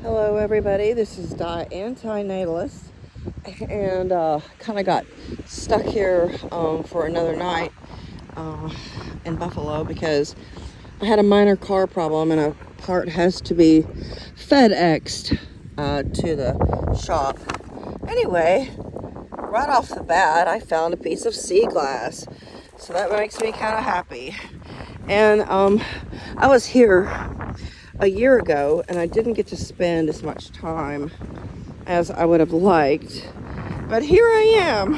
Hello everybody, this is Die Anti-Natalist, and kind of got stuck here for another night in Buffalo because I had a minor car problem and a part has to be FedExed to the shop. Anyway, right off the bat I found a piece of sea glass, so that makes me kind of happy. And I was here a year ago and I didn't get to spend as much time as I would have liked, but here I am.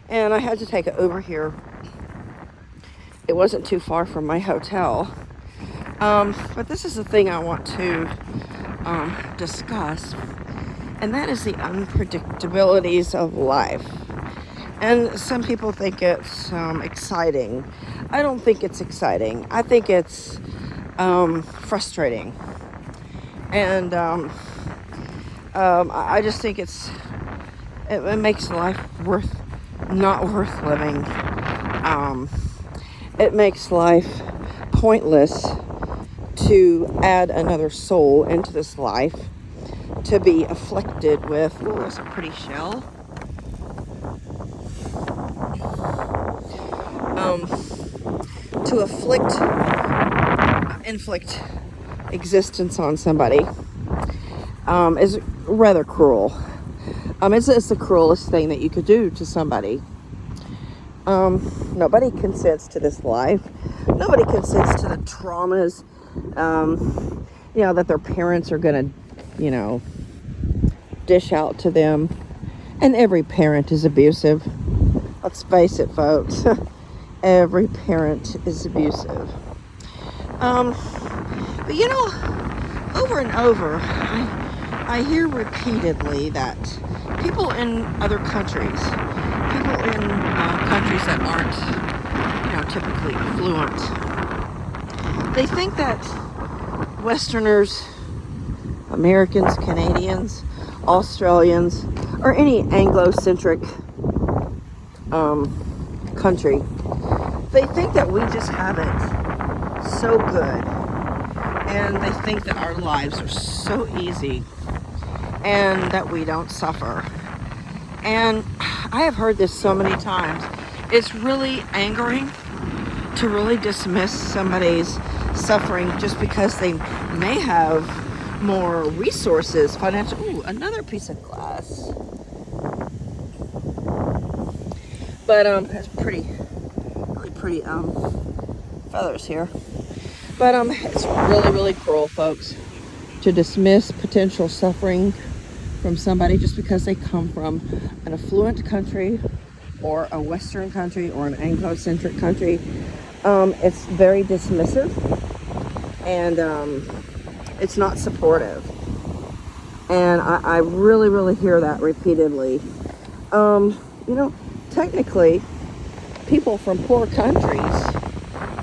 And I had to take it over here. It wasn't too far from my hotel, but this is the thing I want to discuss, and that is the unpredictabilities of life. And some people think it's exciting. I don't think it's exciting. I think it's frustrating. And I just think it makes life not worth living. It makes life pointless to add another soul into this life, to be afflicted with, oh, that's a pretty shell. To inflict existence on somebody is rather cruel. It's the cruelest thing that you could do to somebody. Nobody consents to this life. Nobody consents to the traumas, that their parents are going to, dish out to them. And every parent is abusive. Let's face it, folks. Every parent is abusive. But over and over, I hear repeatedly that people in other countries, people in countries that aren't, typically fluent, they think that Westerners, Americans, Canadians, Australians, or any Anglo-centric country, they think that we just have it so good, and they think that our lives are so easy and that we don't suffer. And I have heard this so many times. It's really angering to really dismiss somebody's suffering just because they may have more resources, financial. Ooh, another piece of glass. But that's really pretty feathers here. But it's really cruel, folks, to dismiss potential suffering from somebody just because they come from an affluent country or a Western country or an Anglo-centric country. It's very dismissive, and it's not supportive. And I really hear that repeatedly. Technically, people from poor countries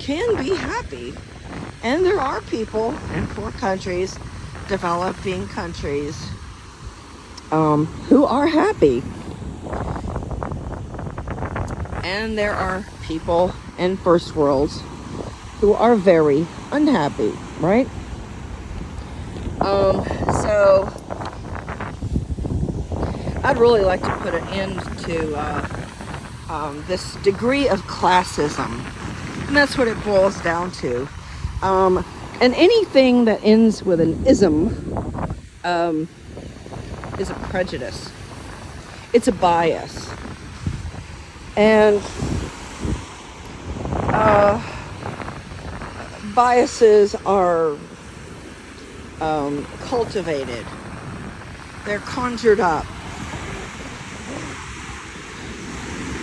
can be happy. And there are people in poor countries, developing countries, who are happy. And there are people in first worlds who are very unhappy, right? So I'd really like to put an end to this degree of classism. And that's what it boils down to. And anything that ends with an ism is a prejudice. It's a bias. And biases are cultivated. They're conjured up.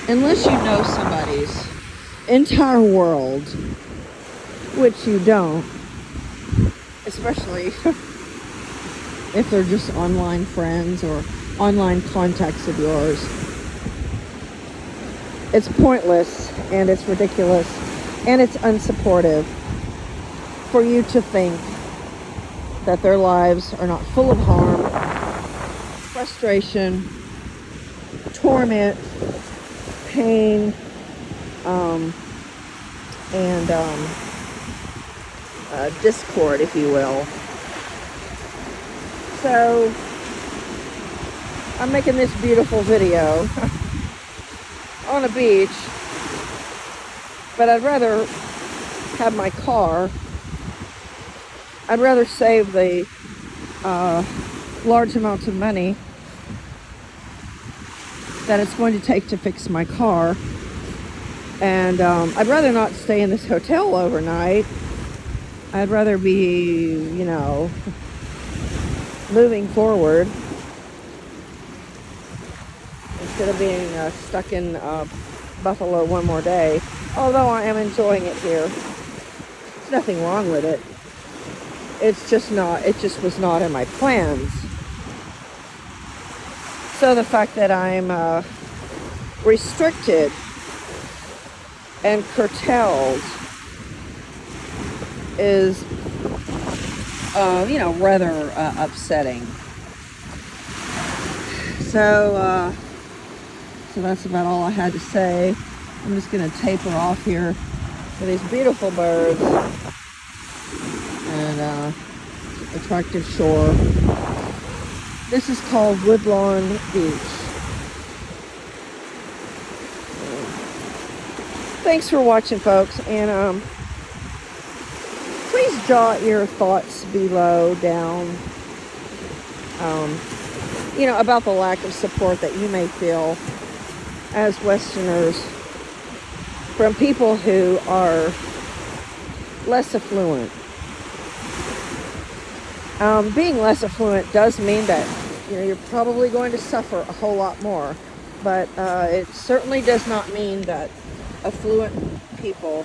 Unless you know somebody's entire world, which you don't, especially if they're just online friends or online contacts of yours. It's pointless, and it's ridiculous, and it's unsupportive for you to think that their lives are not full of harm, frustration, torment, pain, and discord, if you will. So I'm making this beautiful video on a beach, but I'd rather have my car. I'd rather save the large amounts of money that it's going to take to fix my car. And I'd rather not stay in this hotel overnight. I'd rather be, you know, moving forward instead of being stuck in Buffalo one more day. Although I am enjoying it here. There's nothing wrong with it. It's just not, it just was not in my plans. So the fact that I'm restricted and curtailed is, you know, rather upsetting. So that's about all I had to say. I'm just going to taper off here for these beautiful birds and attractive shore. This is called Woodlawn Beach. Thanks for watching, folks, and please jot your thoughts below down, you know, about the lack of support that you may feel as Westerners from people who are less affluent. Being less affluent does mean that, you know, you're probably going to suffer a whole lot more, but it certainly does not mean that affluent people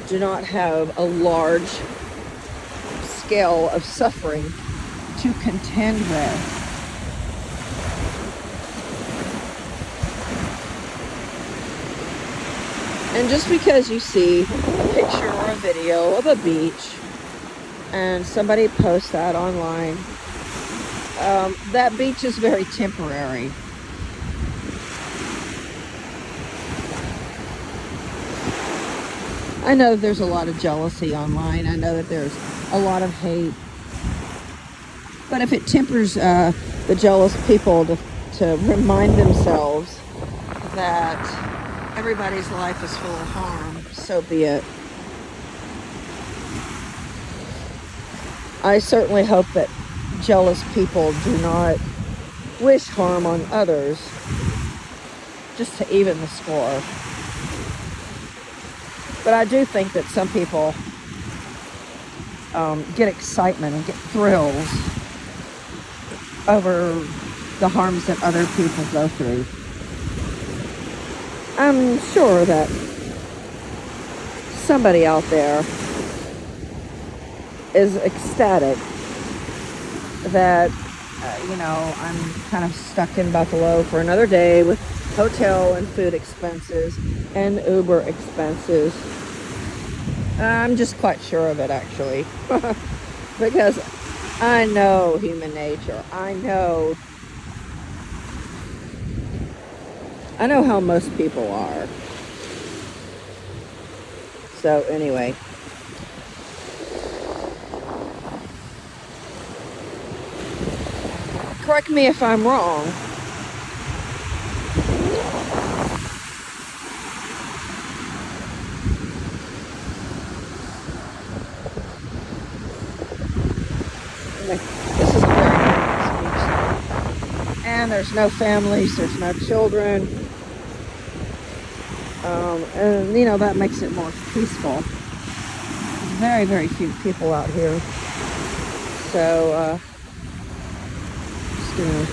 do not have a large scale of suffering to contend with. And just because you see a picture or a video of a beach and somebody posts that online, that beach is very temporary. I know that there's a lot of jealousy online. I know that there's a lot of hate. But if it tempers the jealous people to remind themselves that everybody's life is full of harm, so be it. I certainly hope that jealous people do not wish harm on others just to even the score. But I do think that some people get excitement and get thrills over the harms that other people go through. I'm sure that somebody out there is ecstatic that, you know, I'm kind of stuck in Buffalo for another day with hotel and food expenses and Uber expenses. I'm just quite sure of it, actually, because I know human nature. I know how most people are. So anyway, correct me if I'm wrong. This is a very nice beach, and there's no families, there's no children, and you know, that makes it more peaceful. There's very, very few people out here, so just gonna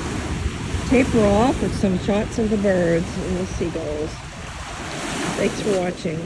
taper off with some shots of the birds and the seagulls. Thanks for watching.